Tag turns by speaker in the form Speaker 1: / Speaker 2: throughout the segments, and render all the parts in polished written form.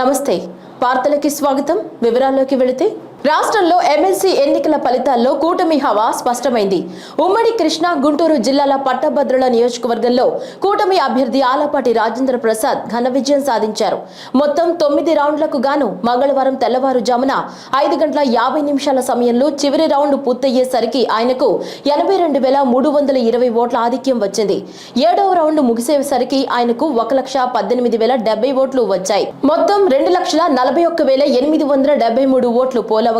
Speaker 1: నమస్తే వార్తలకి స్వాగతం వివరాల్లోకి వెళితే రాష్ట్రంలో ఎమ్మెల్సీ ఎన్నికల ఫలితాల్లో కూటమి హవా స్పష్టమైంది. ఉమ్మడి కృష్ణా గుంటూరు జిల్లాల పట్టభద్రుల నియోజకవర్గంలో కూటమి అభ్యర్థి ఆలపాటి రాజేంద్ర ప్రసాద్ ఘన విజయం సాధించారు. మొత్తం 9 రౌండ్లకు గాను మంగళవారం తెల్లవారుజామున 5:50 సమయంలో చివరి రౌండ్ పూర్తయ్యేసరికి ఆయనకు 82,320 ఓట్ల ఆధిక్యం వచ్చింది. 7వ రౌండ్ ముగిసేసరికి ఆయనకు 1,18,070 ఓట్లు వచ్చాయి. మొత్తం 2,41,873 ఓట్లు పోలవగా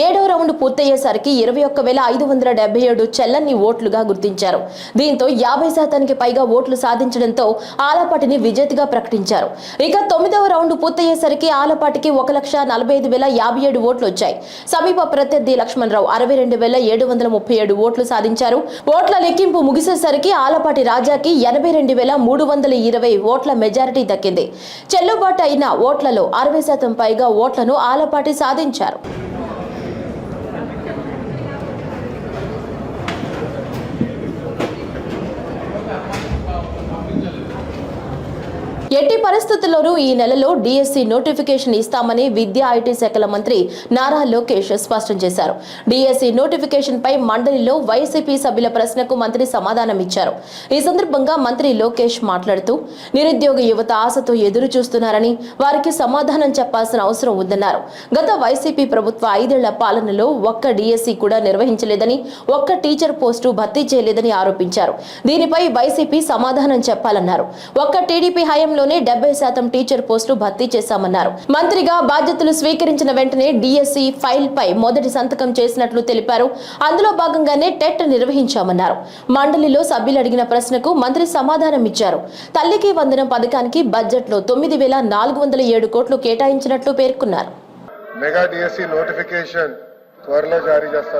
Speaker 1: 7వ రౌండ్ పూర్తయ్యేసరికి 21,577 చెల్లని ఓట్లుగా గుర్తించారు. దీంతో 50% పైగా ఓట్లు సాధించడంతో ఆలపాటిని విజేతగా ప్రకటించారు. ఇక 9వ రౌండ్ పూర్తయ్యేసరికి ఆలపాటికి 1,45,057 ఓట్లు వచ్చాయి. సమీప ప్రత్యర్థి లక్ష్మణరావు 62,737 ఓట్లు సాధించారు. ఓట్ల లెక్కింపు ముగిసేసరికి ఆలపాటి రాజాకి 82,320 ఓట్ల మెజారిటీ దక్కింది. చెల్లుబాటు అయిన ఓట్లలో 60% పైగా ఓట్లను ఆలపాటి సాధించారు. ఎట్టి పరిస్థితుల్లోనూ ఈ నెలలో డిఎస్సి నోటిఫికేషన్ ఇస్తామని విద్యా ఐటీ శాఖల మంత్రి నారా లోకేష్ స్పష్టం చేశారు. డిఎస్సి నోటిఫికేషన్ పై మండలిలో వైసీపీ సభ్యుల ప్రశ్నకు మంత్రి సమాధానం ఇచ్చారు. ఈ సందర్భంగా మంత్రి లోకేష్ మాట్లాడుతూ నిరుద్యోగ యువత ఆశతో ఎదురు చూస్తున్నారని వారికి సమాధానం చెప్పాల్సిన అవసరం ఉందన్నారు. గత వైసీపీ ప్రభుత్వ 5 ఏళ్ల పాలనలో ఒక్క డిఎస్సి కూడా నిర్వహించలేదని, ఒక్క టీచర్ పోస్టు భర్తీ చేయలేదని ఆరోపించారు. దీనిపై వైసీపీ సమాధానం చెప్పాలన్నారు. ఒక్క టీడీపీ హయాంలో 70% టీచర్ పోస్టులు భర్తీ చేశామన్నారు. మంత్రిగా బాధ్యతలు స్వీకరించిన వెంటనే డిఎస్సి ఫైల్ పై మొదటి సంతకం చేసినట్లు తెలిపారు. అందులో భాగంగానే టెట్ నిర్వహించామన్నారు. మండలిలో సభ్యులు అడిగిన ప్రశ్నకు మంత్రి సమాధానం ఇచ్చారు. తల్లికి వందనం పథకానికి బడ్జెట్ లో 9,407 కోట్లు కేటాయించినట్లు పేర్కొన్నారు.
Speaker 2: మెగా డిఎస్సి నోటిఫికేషన్ త్వరలో జారీ చేస్తా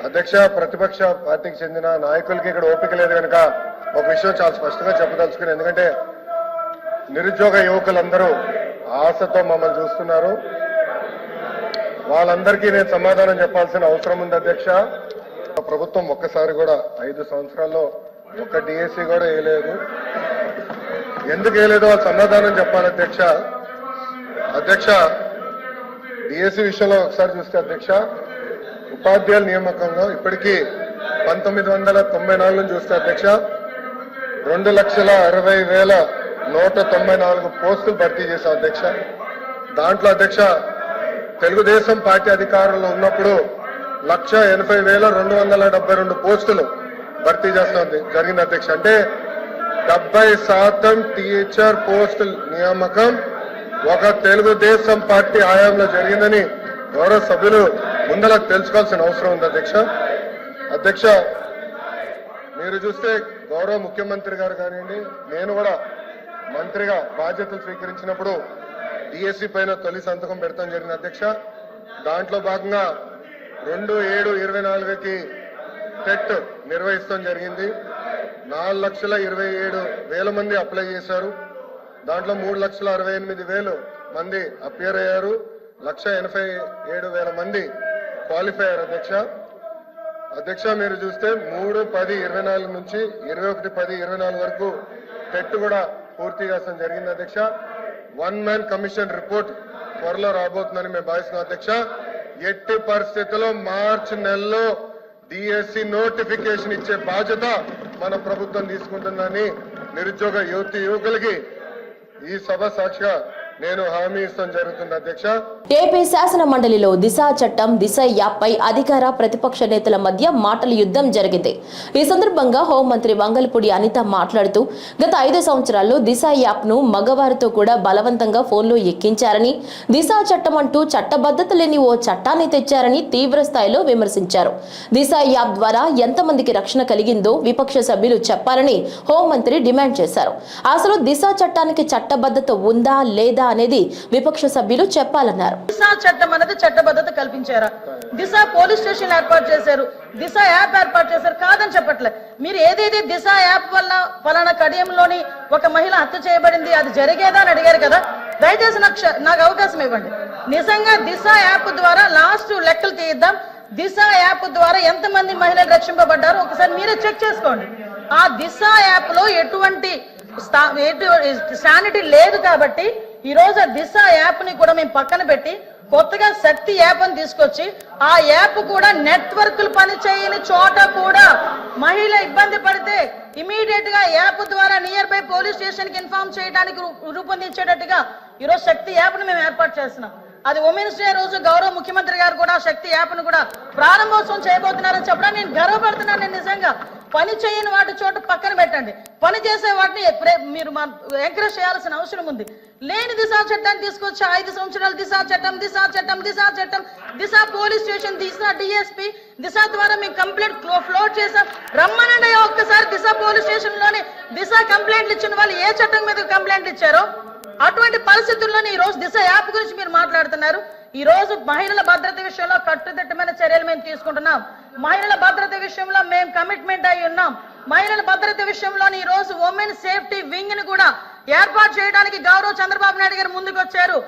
Speaker 2: అధ్యక్ష ప్రతిపక్ష పార్టీకి చెందిన నాయకులకి ఇక్కడ ఓపిక లేదు కనుక ఒక విషయం చాలా స్పష్టంగా చెప్పదలుచుకుని, ఎందుకంటే నిరుద్యోగ యువకులందరూ ఆశతో మమ్మల్ని చూస్తున్నారు. వాళ్ళందరికీ నేను సమాధానం చెప్పాల్సిన అవసరం ఉంది అధ్యక్ష. ప్రభుత్వం ఒక్కసారి కూడా 5 సంవత్సరాల్లో ఒక్క డిఎస్సి కూడా వేయలేదు. ఎందుకు వేయలేదో వాళ్ళు సమాధానం చెప్పాలి అధ్యక్ష. డిఎస్సి విషయంలో ఒకసారి చూస్తే అధ్యక్ష, ఉపాధ్యాయుల నియామకంలో ఇప్పటికీ 1994 చూస్తే అధ్యక్ష 2,60,194 పోస్టులు భర్తీ చేశాం అధ్యక్ష. దాంట్లో అధ్యక్ష తెలుగుదేశం పార్టీ అధికారంలో ఉన్నప్పుడు 1,80,272 పోస్టులు భర్తీ చేస్తాం జరిగింది అధ్యక్ష. అంటే 70% టీచర్ పోస్టుల నియామకం ఒక తెలుగుదేశం పార్టీ హయాంలో జరిగిందని గౌరవ సభ్యులు ముందర తెలుసుకోవాల్సిన అవసరం ఉంది అధ్యక్ష. మీరు చూస్తే గౌరవ ముఖ్యమంత్రి గారు కానివ్వండి, నేను కూడా మంత్రిగా బాధ్యతలు స్వీకరించినప్పుడు డిఎస్సి పైన తొలి సంతకం పెడతాం జరిగింది అధ్యక్ష. దాంట్లో భాగంగా 2/7/24కి టెట్ నిర్వహిస్తాం జరిగింది. 4,27,000 మంది అప్లై చేశారు. దాంట్లో 3,68,000 మంది అపియర్ అయ్యారు. 1,87,000 మంది క్వాలిఫై అయ్యారు అధ్యక్ష. మీరు చూస్తే 3/10/24 నుంచి 21/10/24 వరకు టెట్ కూడా పూర్తి చేస్తాం జరిగింది అధ్యక్ష. 1 మ్యాన్ కమిషన్ రిపోర్ట్ త్వరలో రాబోతుందని మేము భావిస్తున్నాం అధ్యక్ష. ఎట్టి పరిస్థితుల్లో మార్చి నెలలో డిఎస్సి నోటిఫికేషన్ ఇచ్చే బాధ్యత మన ప్రభుత్వం తీసుకుంటుందని నిరుద్యోగ యువకులకి ఈ సభ సాక్షిగా నేను హామీ ఇస్తాం జరుగుతుంది అధ్యక్ష.
Speaker 1: ఏపీ శాసన మండలిలో దిశ చట్టం, దిశ యాప్ పై అధికార ప్రతిపక్ష నేతల మధ్య మాటల యుద్ధం జరిగింది. ఈ సందర్భంగా హోంమంత్రి వంగలపూడి అనిత మాట్లాడుతూ గత 5 సంవత్సరాల్లో దిశ యాప్ ను మగవారితో కూడా బలవంతంగా ఫోన్లో ఎక్కించారని, దిశ చట్టం అంటూ చట్టబద్ధత లేని ఓ చట్టాన్ని తెచ్చారని తీవ్ర స్థాయిలో విమర్శించారు. దిశ యాప్ ద్వారా ఎంతమందికి రక్షణ కలిగిందో విపక్ష సభ్యులు చెప్పాలని హోంమంత్రి డిమాండ్ చేశారు. అసలు దిశ చట్టానికి చట్టబద్ధత ఉందా లేదా అనేది విపక్ష సభ్యులు చెప్పాలన్నారు.
Speaker 3: దిశ చట్టం అనేది చట్టబద్ధత కల్పించారా? దిశ పోలీస్ స్టేషన్ ఏర్పాటు చేశారు, దిశ యాప్ ఏర్పాటు చేశారు, కాదని చెప్పట్లే. మీరు ఏదైతే దిశ యాప్ వల్ల ఫలానా కడియంలోని ఒక మహిళ హత్య చేయబడింది అది జరిగేదా అని అడిగారు కదా. దయచేసి నాకు అవకాశం ఇవ్వండి. నిజంగా దిశ యాప్ ద్వారా లాస్ట్ లెక్కలు తీద్దాం. దిశ యాప్ ద్వారా ఎంతమంది మహిళలు రక్షింపబడ్డారో ఒకసారి మీరే చెక్ చేసుకోండి. ఆ దిశ యాప్ లో ఎటువంటి శానిటీ లేదు కాబట్టి ఈ రోజు దిశ యాప్ ని కూడా మేము పక్కన పెట్టి కొత్తగా శక్తి యాప్ అని తీసుకొచ్చి ఆ యాప్ కూడా నెట్వర్క్లు పనిచేయని చోట కూడా మహిళ ఇబ్బంది పడితే ఇమీడియట్ గా యాప్ ద్వారా నియర్ బై పోలీస్ స్టేషన్ కి ఇన్ఫార్మ్ చేయడానికి రూపొందించేటట్టుగా ఈరోజు శక్తి యాప్ ని మేము ఏర్పాటు చేస్తున్నాం. అది ఉమెన్స్ డే రోజు గౌరవ ముఖ్యమంత్రి గారు కూడా శక్తి యాప్ ను కూడా ప్రారంభోత్సవం చేయబోతున్నారని చెప్పడం నేను గర్వపడుతున్నాను. నేను నిజంగా పని చేయని వాటి చోట పక్కన పెట్టండి, పని చేసే వాటిని మీరు ఎంకరేజ్ చేయాల్సిన అవసరం ఉంది. లేని దిశ చట్టాన్ని తీసుకొచ్చి 5 సంవత్సరాలు దిశ చట్టం, దిశ పోలీస్ స్టేషన్, దిశ డిఎస్పీ, దిశ ద్వారా మేము కంప్లైంట్ ఫ్లోట్ చేసాం. రమ్మనండి ఒక్కసారి దిశ పోలీస్ స్టేషన్ లోని దిశ కంప్లైంట్లు ఇచ్చిన వాళ్ళు ఏ చట్టం మీద కంప్లైంట్లు ఇచ్చారో అటువంటి పరిస్థితుల్లోనే ఈ రోజు దిశ యాప్ గురించి మీరు మాట్లాడుతున్నారు. ఈ రోజు మహిళల భద్రత విషయంలో కట్టుదిట్టమైన చర్యలు మేము తీసుకుంటున్నాం. మహిళల భద్రత విషయంలో మేము కమిట్మెంట్ అయి ఉన్నాం. మహిళల భద్రత విషయంలో ఈ రోజు ఉమెన్ సేఫ్టీ వింగ్ ని కూడా ఏర్పాటు చేయడానికి గౌరవ చంద్రబాబు నాయుడు గారు ముందుకు వచ్చారు.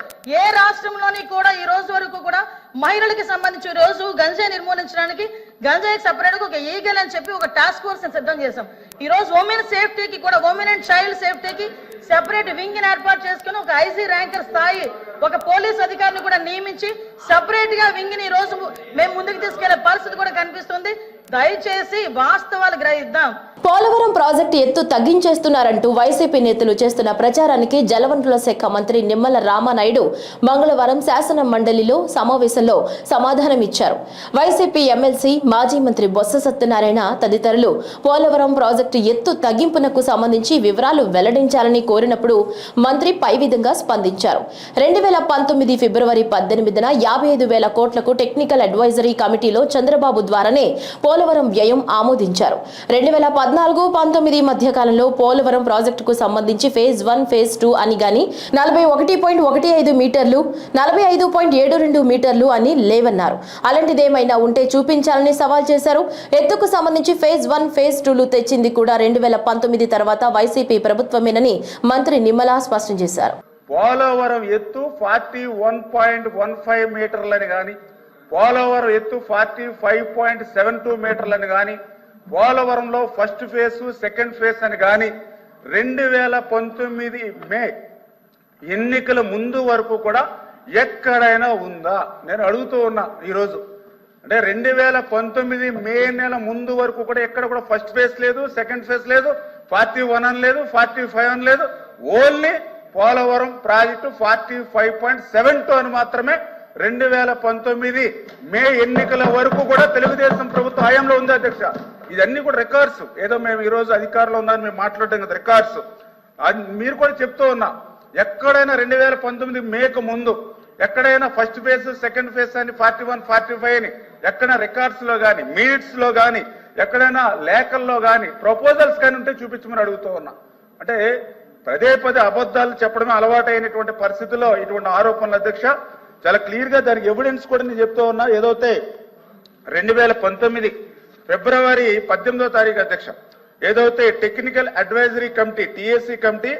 Speaker 3: ఏ రాష్ట్రంలోని కూడా ఈ రోజు వరకు కూడా మహిళలకు సంబంధించి ఈ రోజు గంజాయి నిర్మూలించడానికి గంజాయికి సపరేట్ గా ఒక ఈగల్ అని చెప్పి ఒక టాస్క్ ఫోర్స్ సిద్ధం చేశాం. ఈ రోజు ఉమెన్ సేఫ్టీకి కూడా ఉమెన్ అండ్ చైల్డ్ సేఫ్టీకి సెపరేట్ వింగ్ ని ఏర్పాటు చేసుకుని ఒక ఐజీ ర్యాంకర్ స్థాయి ఒక పోలీస్ అధికారిని కూడా నియమించి సెపరేట్ గా వింగ్ ని ఈ రోజు మేము ముందుకు తీసుకెళ్లే పరిస్థితి కూడా కనిపిస్తుంది. దయచేసి వాస్తవాలు గ్రహిద్దాం.
Speaker 1: పోలవరం ప్రాజెక్టు ఎత్తు తగ్గించేస్తున్నారంటూ వైసీపీ నేతలు చేస్తున్న ప్రచారానికి జలవనరుల శాఖ మంత్రి నిమ్మల రామానాయుడు మంగళవారం శాసన మండలిలో సమావేశంలో సమాధానమిచ్చారు. వైసీపీ ఎమ్మెల్సీ మాజీ మంత్రి బొత్స సత్యనారాయణ తదితరులు పోలవరం ప్రాజెక్టు ఎత్తు తగ్గింపునకు సంబంధించి వివరాలు వెల్లడించాలని కోరినప్పుడు మంత్రి పై విధంగా స్పందించారు. 2019 ఫిబ్రవరి 18న 55,000 కోట్లకు టెక్నికల్ అడ్వైజరీ కమిటీలో చంద్రబాబు ద్వారానే పోలవరం వ్యయం ఆమోదించారు. 2014-19 మధ్య కాలంలో పోలవరం ప్రాజెక్టుకు సంబంధించి ఫేజ్ 1, ఫేజ్ 2 అని గాని 41.15 మీటర్లు, 45.72 మీటర్లు అని లేవన్నారు. అలాంటిదేమైనా ఉంటే చూపించాలని సవాల్ చేశారు. ఎత్తుకు సంబంధించి ఫేజ్ 1, ఫేజ్ 2లు తెచ్చింది కూడా 2019 తర్వాత వైసీపీ ప్రభుత్వమేనని మంత్రి నిమ్మల స్పష్టం చేశారు.
Speaker 4: పోలవరం ఎత్తు 41.15 మీటర్లని గాని, పోలవరం ఎత్తు 45.72 మీటర్లని గాని, పోలవరంలో ఫస్ట్ ఫేజ్ సెకండ్ ఫేజ్ అని గాని 2019 మే ఎన్నికల ముందు వరకు కూడా ఎక్కడైనా ఉందా? నేను అడుగుతూ ఉన్నా ఈరోజు. అంటే 2019 మే నెల ముందు వరకు కూడా ఎక్కడ కూడా ఫస్ట్ ఫేజ్ లేదు, సెకండ్ ఫేజ్ లేదు, 41 అని లేదు, 45 అని లేదు. ఓన్లీ పోలవరం ప్రాజెక్టు 45.72 అని మాత్రమే 2019 మే ఎన్నికల వరకు కూడా తెలుగుదేశం ప్రభుత్వ హయాంలో ఉంది అధ్యక్ష. ఇదన్నీ కూడా రికార్డ్స్. ఏదో మేము ఈ రోజు అధికారంలో ఉందని మేము మాట్లాడడం కదా, రికార్డ్స్. మీరు కూడా చెప్తూ ఉన్నా, ఎక్కడైనా 2019 మేకు ముందు ఎక్కడైనా ఫస్ట్ ఫేజ్ సెకండ్ ఫేజ్ అని 41, 45 అని ఎక్కడైనా రికార్డ్స్ లో గాని, మినిట్స్ లో గాని, ఎక్కడైనా లేఖల్లో గాని, ప్రపోజల్స్ కానీ ఉంటే చూపించమని అడుగుతూ ఉన్నా. అంటే పదే అబద్ధాలు చెప్పడమే అలవాటైనటువంటి పరిస్థితుల్లో ఇటువంటి ఆరోపణలు అధ్యక్ష. చాలా క్లియర్ గా దానికి ఎవిడెన్స్ కూడా నేను చెప్తూ ఉన్నా. ఏదైతే 2019 ఫిబ్రవరి 18వ తారీఖు అధ్యక్ష, ఏదైతే technical advisory committee TSC committee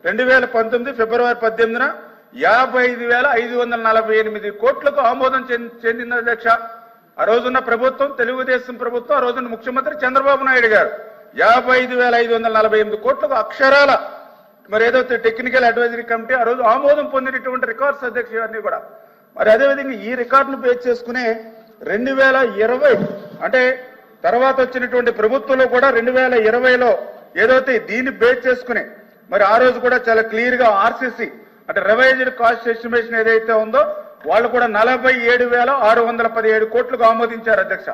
Speaker 4: 2019 ఫిబ్రవరి 18న 55,548 కోట్లకు ఆమోదం చెందింది అధ్యక్ష. ఆ రోజున్న ప్రభుత్వం తెలుగుదేశం ప్రభుత్వం, ఆ రోజున్న ముఖ్యమంత్రి చంద్రబాబు నాయుడు గారు 55,548 కోట్లకు అక్షరాల మరి ఏదైతే టెక్నికల్ అడ్వైజరీ కమిటీ ఆ రోజు ఆమోదం పొందినటువంటి రికార్డ్స్ అధ్యక్ష ఇవన్నీ కూడా. మరి అదేవిధంగా ఈ రికార్డును బేస్ చేసుకునే 2020 అంటే తర్వాత వచ్చినటువంటి ప్రభుత్వంలో కూడా 2020లో ఏదైతే దీన్ని బేస్ చేసుకునే మరి ఆ రోజు కూడా చాలా క్లియర్ గా ఆర్సీసీ అంటే రివైజ్డ్ కాస్ట్ ఎస్టిమేషన్ ఏదైతే ఉందో వాళ్ళు కూడా 47,617 కోట్లకు ఆమోదించారు అధ్యక్ష.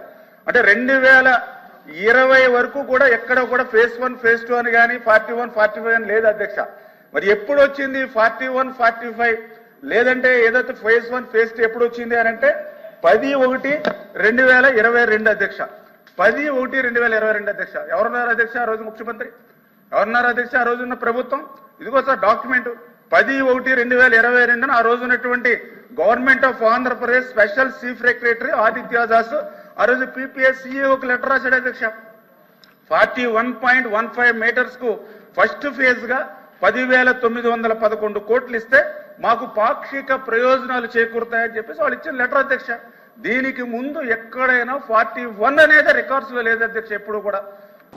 Speaker 4: అంటే 2020 వరకు కూడా ఎక్కడ కూడా ఫేజ్ 1, ఫేజ్ 2 అని కానీ 41, 45 అని లేదు అధ్యక్ష. మరి ఎప్పుడు వచ్చింది 41, 45 లేదంటే ఏదైతే ఫేజ్ 1, ఫేజ్ 2 ఎప్పుడు వచ్చింది అని అంటే 10/1/2022 అధ్యక్ష. 10/1/2022 అధ్యక్ష. ఎవరున్నారు అధ్యక్ష ఆ రోజు ముఖ్యమంత్రి? ఎవరున్నారు అధ్యక్ష ఆ రోజున్న ప్రభుత్వం? ఇదిగో సార్ డాక్యుమెంట్ 10/1/2022 ఆ రోజు ఉన్నటువంటి government of Andhra Pradesh special chief secretary Aditya Das ఆ రోజు పీపీఎస్ సిఇఓకి లెటర్ రాశాడు అధ్యక్ష. 41.15 మీటర్స్ కు ఫస్ట్ ఫేజ్ గా 10,911 కోట్లు ఇస్తే మాకు పాక్షిక ప్రయోజనాలు చేకూరుతాయని చెప్పేసి వాళ్ళు ఇచ్చిన లెటర్ అధ్యక్ష. దీనికి ముందు ఎక్కడైనా 41 అనేది రికార్డ్స్ లో లేదు అధ్యక్ష ఎప్పుడు కూడా.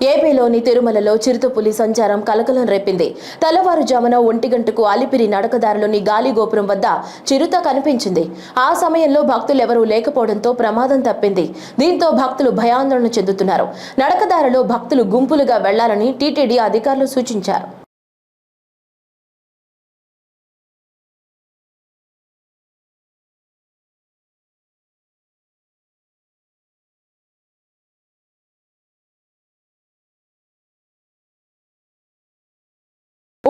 Speaker 1: ఏపీలోని తిరుమలలో చిరుతపులి సంచారం కలకలం రేపింది. తెల్లవారుజామున 1 గంటకు అలిపిరి నడకదారిలోని గాలిగోపురం వద్ద చిరుత కనిపించింది. ఆ సమయంలో భక్తులెవరూ లేకపోవడంతో ప్రమాదం తప్పింది. దీంతో భక్తులు భయాందోళన చెందుతున్నారు. నడకదారిలో భక్తులు గుంపులుగా వెళ్లాలని టీటీడీ అధికారులు సూచించారు.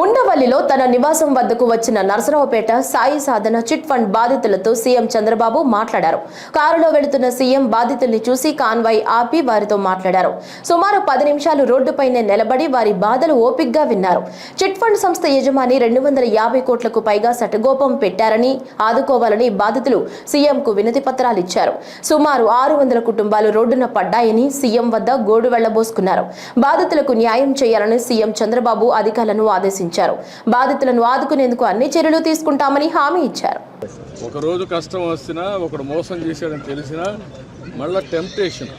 Speaker 1: ఉండవల్లిలో తన నివాసం వద్దకు వచ్చిన నరసరావుపేట సాయి సాధన చిట్ ఫండ్ బాధితులతో సీఎం చంద్రబాబు మాట్లాడారు. కారులో వెళుతున్న సీఎం బాధితుల్ని చూసి కాన్వాయ్ ఆపి వారితో మాట్లాడారు. సుమారు 10 నిమిషాలు రోడ్డుపైనే నిలబడి వారి బాధలు ఓపిగ్గా విన్నారు. చిట్ ఫండ్ సంస్థ యజమాని 250 కోట్లకు పైగా సటగోపం పెట్టారని ఆదుకోవాలని బాధితులు సీఎంకు వినతి పత్రాలు ఇచ్చారు. సుమారు 600 కుటుంబాలు రోడ్డున పడ్డాయని సీఎం వద్ద గోడు వెళ్లబోసుకున్నారు. బాధితులకు న్యాయం చేయాలని సీఎం చంద్రబాబు అధికారులను ఆదేశించారు. బాధితులను ఆదుకునేందుకు అన్ని చర్యలు తీసుకుంటామని హామీ ఇచ్చారు.
Speaker 5: ఒక రోజు కష్టం వస్తున్నా ఒకడు మోసం చేశాడని తెలిసినా మళ్ళా టెంప్టేషన్,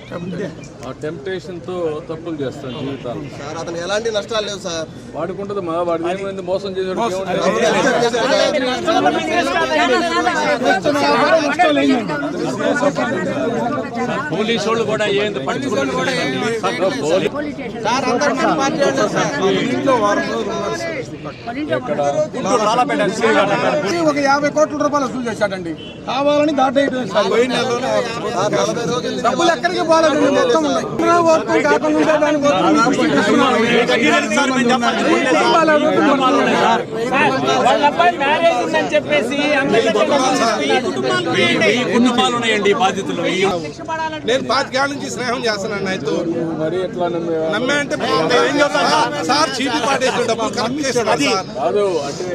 Speaker 5: ఆ టెంప్టేషన్ తో తప్పులు చేస్తాను జీవితాలు.
Speaker 6: సార్ అతను ఎలాంటి నష్టాలు లేవు సార్.
Speaker 5: వాడుకుంటుంది మా వాడి ఏమైంది మోసం చేసాడు.
Speaker 7: పోలీసు వాళ్ళు కూడా ఏంది
Speaker 8: ఒక 50 కోట్ల రూపాయలు వసూలు చేశాడండి. కావాలని దాటేయడం డబ్బులు ఎక్కడికి పోలేదు. మొత్తం
Speaker 7: కుటుంబాలు ఉన్నాయండి బాధితులు.
Speaker 8: నేను 5 ఏళ్ళ నుంచి స్నేహం చేస్తున్నాను ఆయనతో.
Speaker 5: మరి ఎట్లా
Speaker 8: నమ్మే అంటే సార్ చీటీ పాటేసిన డబ్బులు కరెక్ట్ చేస్తున్నాడు సార్.
Speaker 5: కాదు అంటే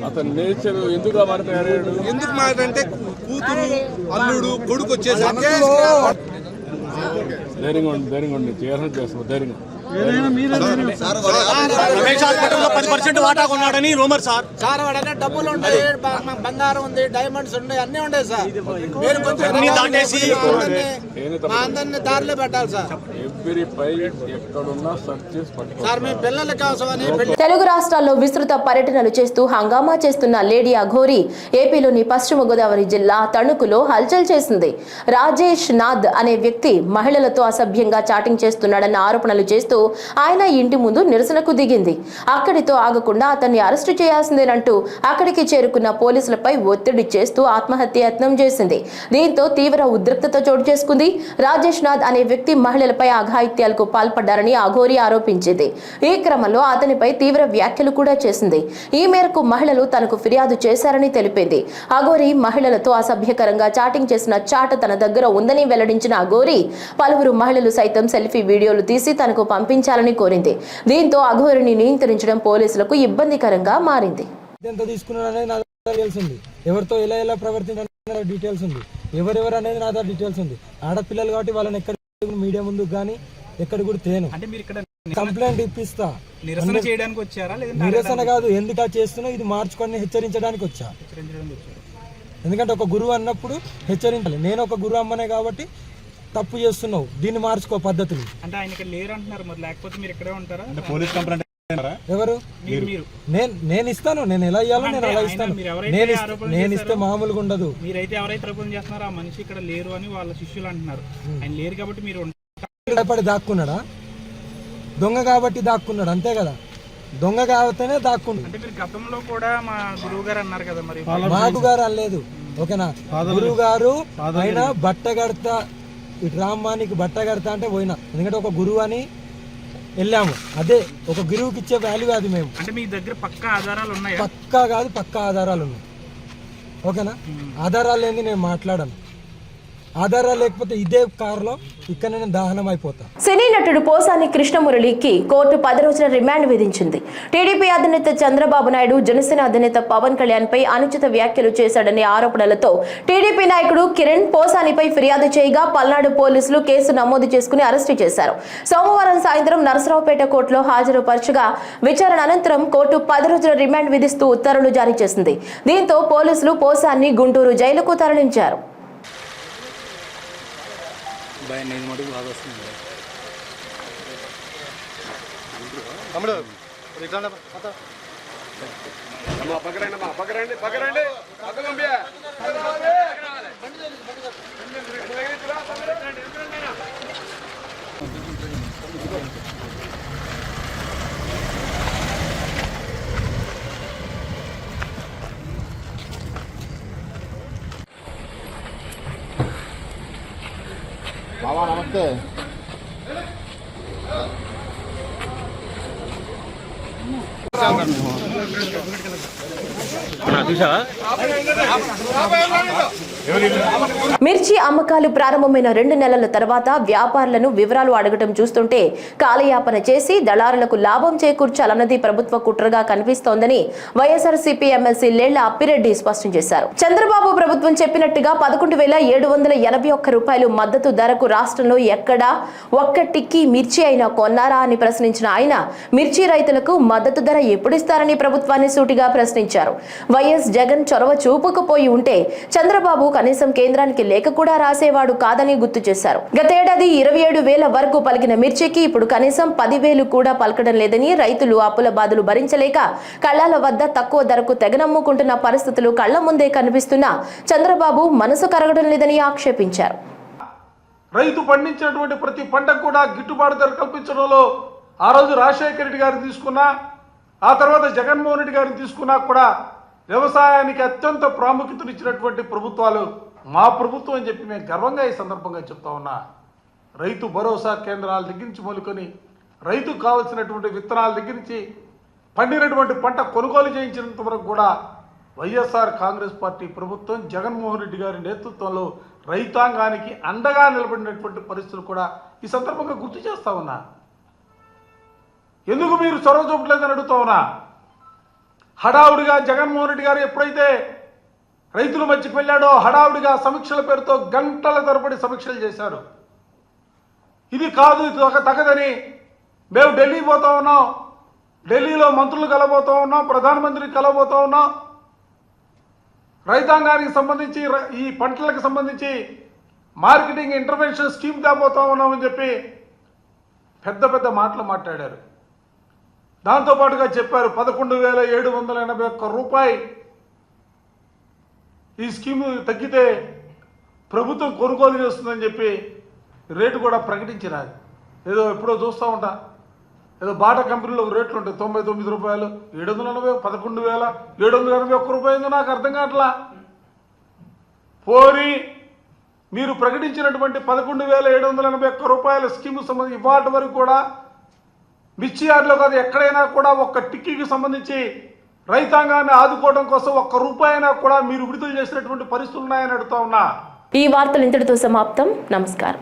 Speaker 5: అతని నేచర్ ఎందుకు మాట్లాడాడు?
Speaker 8: ఎందుకు మాట్లాడంటే కూతురు అల్లుడు కొడుకు వచ్చేసరికి
Speaker 5: ధైర్యంగా ఉండి చేస్తాం ధైర్యంగా.
Speaker 7: రమేష్ హాస్పిటల్లో 10% వాటా కొన్నాడని రూమర్ సార్.
Speaker 9: సార్ వాడనే డబ్బులు ఉంటాయి, బంగారం ఉంది, డైమండ్స్ ఉన్నాయి, అన్ని ఉన్నాయి సార్. మీరు కొంచెం
Speaker 7: దాటేసి
Speaker 9: మా అందరినీ దారిలో పెట్టాలి సార్.
Speaker 5: ఎక్కడున్నా సెర్చ్ చేసి పట్టుకోవాలి
Speaker 9: సార్. మీ పిల్లల కోసమని
Speaker 1: తెలుగు రాష్ట్రాల్లో విస్తృత పర్యటనలు చేస్తూ హంగామా చేస్తున్న లేడీ అఘోరి ఏపీలోని పశ్చిమ గోదావరి జిల్లా తణుకులో హల్చల్ చేసింది. రాజేష్ నాథ్ అనే వ్యక్తి మహిళలతో అసభ్యంగా చాటింగ్ చేస్తున్నాడన్న ఆరోపణలు చేస్తూ ఆయన ఇంటి ముందు నిరసనకు దిగింది. అక్కడితో ఆగకుండా అతన్ని అరెస్టు చేయాల్సిందేనంటూ అక్కడికి చేరుకున్న పోలీసులపై ఒత్తిడి చేస్తూ ఆత్మహత్య యత్నం చేసింది. దీంతో తీవ్ర ఉద్రిక్తత చోటు చేసుకుంది. రాజేష్ నాథ్ అనే వ్యక్తి మహిళలపై అఘాయిత్యాలకు పాల్పడ్డారని అఘోరి ఆరోపించింది. ఈ క్రమంలో అతనిపై తీవ్ర వ్యాఖ్యలు కూడా చేసింది. ఈ మేరకు మహిళలు తనకు ఫిర్యాదు చేశారని తెలిపింది. అఘోరి మహిళలతో అసభ్యకరంగా చాటింగ్ చేసిన చాట్ తన దగ్గర ఉందని వెల్లడించిన అఘోరి పలువురు మహిళలు సైతం సెల్ఫీ వీడియోలు తీసి తనకు పంపించాలని కోరింది. దీంతో అఘోరిని నియంత్రించడం పోలీసులకు ఇబ్బందికరంగా మారింది.
Speaker 10: ఎంత తీసుకున్నారనేది నా దగ్గర తెలిసింది. ఎవరితో ఎలా ప్రవర్తించారనే డీటెయిల్స్ ఉంది. ఎవరెవరు అనేది నా దగ్గర డీటెయిల్స్ ఉంది. ఆడపిల్లలు కాబట్టి వాళ్ళని ఎక్కడ మీడియా ముందు కానీ ఎక్కడ కూడా తేను. కంప్లైంట్ ఇప్పిస్తా.
Speaker 7: నిరసన చేయడానికి వచ్చారా?
Speaker 10: నిరసన కాదు, ఎందుకు చేస్తున్నా ఇది మార్చుకొని హెచ్చరించడానికి వచ్చా. ఎందుకంటే ఒక గురువు అన్నప్పుడు హెచ్చరించాలి. నేను ఒక గురువు అమ్మనే కాబట్టి తప్పు చేస్తున్నావు, దీన్ని మార్చుకో పద్ధతులు.
Speaker 7: అంటే ఆయన ఇక్కడ లేరు అంటున్నారు, మరి లేకపోతే మీరు ఇక్కడే ఉంటారా?
Speaker 5: పోలీస్ కంప్లైంట్
Speaker 10: ఎవరు? నేను ఇస్తాను. నేను ఎలా ఇవ్వాలో నేను అలా ఇస్తాను. నేను ఇస్తే మామూలుగా ఉండదు.
Speaker 7: మీరైతే ఎవరైతే ఆరోపణ చేస్తున్నారో ఆ మనిషి ఇక్కడ లేరు అని వాళ్ళ శిష్యులు అంటున్నారు. ఆయన లేరు కాబట్టి మీరు
Speaker 10: భయపడి దాక్కున్నాడా? దొంగ కాబట్టి దాక్కున్నాడు, అంతే కదా. దొంగ కాబట్టినే దాక్కున్నాడు.
Speaker 7: అంటే మీరు గతంలో కూడా మా గురువు గారు అన్నారు కదా, మరి
Speaker 10: మాకు గారు అనలేదు. ఓకేనా? గురువు గారు ఆయన బట్ట కడతా, ఇటు రామ్మానికి బట్ట కడతా అంటే పోయినా. ఎందుకంటే ఒక గురువు అని వెళ్ళాము. అదే ఒక గురువుకి ఇచ్చే వాల్యూ అది. మేము
Speaker 7: అంటే మీ దగ్గర పక్కా ఆధారాలు ఉన్నాయి?
Speaker 10: పక్కా కాదు, పక్కా ఆధారాలు ఉన్నాయి. ఓకేనా? ఆధారాలు ఏంది నేను మాట్లాడను. ఆధారాలు లేకపోతే ఇదే కారులో ఇక్కడ నేను దహనం అయిపోతా.
Speaker 1: సినీ నటుడు పోసాని కృష్ణమురళికి కోర్టు 10 రోజుల రిమాండ్ విధించింది. టీడీపీ అధినేత చంద్రబాబు నాయుడు, జనసేన అధినేత పవన్ కళ్యాణ్ పై అనుచిత వ్యాఖ్యలు చేశాడనే ఆరోపణలతో టీడీపీ నాయకుడు కిరణ్ పోసానిపై ఫిర్యాదు చేయగా పల్నాడు పోలీసులు కేసు నమోదు చేసుకుని అరెస్టు చేశారు. సోమవారం సాయంత్రం నరసరావుపేట కోర్టులో హాజరుపరచగా విచారణ అనంతరం కోర్టు 10 రోజుల రిమాండ్ విధిస్తూ ఉత్తర్వులు జారీ చేసింది. దీంతో పోలీసులు పోసాన్ని గుంటూరు జైలుకు తరలించారు.
Speaker 2: తమ్ముడు
Speaker 6: బాబా నమస్తే.
Speaker 1: మిర్చి అమ్మకాలు ప్రారంభమైన 2 నెలల తర్వాత వ్యాపారులను వివరాలు అడగటం చూస్తుంటే కాలయాపన చేసి దళారులకు లాభం చేకూర్చాలన్నది ప్రభుత్వ కుట్రగా కనిపిస్తోందని వైఎస్ఆర్సీపీ ఎమ్మెల్సీ లేళ్ల అప్పిరెడ్డి స్పష్టం చేశారు. చంద్రబాబు ప్రభుత్వం చెప్పినట్టుగా 11,781 రూపాయలు మద్దతు ధరకు రాష్ట్రంలో ఎక్కడా ఒక్క టిక్కీ మిర్చి అయినా కొన్నారా అని ప్రశ్నించిన ఆయన మిర్చి రైతులకు మద్దతు ధర ఎప్పుడిస్తారని ప్రభుత్వాన్ని సూటిగా ప్రశ్నించారు. వైఎస్ జగన్ చొరవ చూపకపోయి ఉంటే చంద్రబాబు కనీసం కేంద్రానికి లేఖ కూడా రాసేవాడు కాదని గుర్తు చేశారు. గతేడాది 27,000 వరకు పలికిన మిర్చికి ఇప్పుడు కనీసం 10,000 కూడా పలకడం లేదని, రైతులు అప్పుల బాధలు భరించలేక కళ్ళాల వద్ద తక్కువ ధరకు తెగనమ్ముకుంటున్న పరిస్థితులు కళ్ల ముందే కనిపిస్తున్నా చంద్రబాబు మనసు కరగడం లేదని ఆక్షేపించారు.
Speaker 8: రైతు పండించినటువంటి ప్రతి పంటకు కూడా గిట్టుబాటు ధర కల్పించడంలో ఆ రోజు రాజశేఖర రెడ్డి గారిని తీసుకున్నా, ఆ తర్వాత జగన్మోహన్ రెడ్డి గారిని తీసుకున్నా కూడా వ్యవసాయానికి అత్యంత ప్రాముఖ్యతనిచ్చినటువంటి ప్రభుత్వాలు మా ప్రభుత్వం అని చెప్పి మేము గర్వంగా ఈ సందర్భంగా చెప్తా ఉన్నా. రైతు భరోసా కేంద్రాల దగ్గర నుంచి మొదలుకొని రైతుకు కావాల్సినటువంటి విత్తనాల దగ్గర నుంచి పండినటువంటి పంట కొనుగోలు చేయించినంత వరకు కూడా వైఎస్ఆర్ కాంగ్రెస్ పార్టీ ప్రభుత్వం జగన్మోహన్ రెడ్డి గారి నేతృత్వంలో రైతాంగానికి అండగా నిలబడినటువంటి పరిస్థితులు కూడా ఈ సందర్భంగా గుర్తు చేస్తా ఉన్నా. ఎందుకు మీరు చొరవ చూపట్లేదని అడుగుతా ఉన్నా. హడావుడిగా జగన్మోహన్ రెడ్డి గారు ఎప్పుడైతే రైతుల మధ్యకి వెళ్ళాడో హడావుడిగా సమీక్షల పేరుతో గంటల తరబడి సమీక్షలు చేశారు. ఇది కాదు, ఇది తగదని మేము ఢిల్లీ పోతా ఉన్నాం, ఢిల్లీలో మంత్రులు కలబోతా ఉన్నాం, ప్రధానమంత్రికి కలబోతా ఉన్నాం, రైతాంగానికి సంబంధించి ఈ పంటలకు సంబంధించి మార్కెటింగ్ ఇంటర్వెన్షన్ స్కీమ్ తేబోతా ఉన్నామని చెప్పి పెద్ద పెద్ద మాటలు మాట్లాడారు. దాంతోపాటుగా చెప్పారు 11,781 రూపాయి ఈ స్కీమ్ తగ్గితే ప్రభుత్వం కొనుగోలు చేస్తుందని చెప్పి రేటు కూడా ప్రకటించినారు. ఏదో ఎప్పుడో చూస్తూ ఉంటా, ఏదో బాటా కంపెనీలో రేట్లు ఉంటాయి 99 రూపాయలు, 780, 11,781 రూపాయలు. నాకు అర్థం కావట్లా. పోనీ మీరు ప్రకటించినటువంటి 11,781 రూపాయల స్కీమ్ సంబంధించి ఇవాటి వరకు కూడా మిర్చి యార్డులో కాదు ఎక్కడైనా కూడా ఒక్క టిక్కీకి సంబంధించి రైతాంగాన్ని ఆదుకోవడం కోసం ఒక్క రూపాయినా కూడా మీరు విడుదల చేసినటువంటి పరిస్థితులు ఉన్నాయని అడుగుతా ఉన్నా.
Speaker 1: ఈ వార్తలు ఇంతటితో సమాప్తం. నమస్కారం.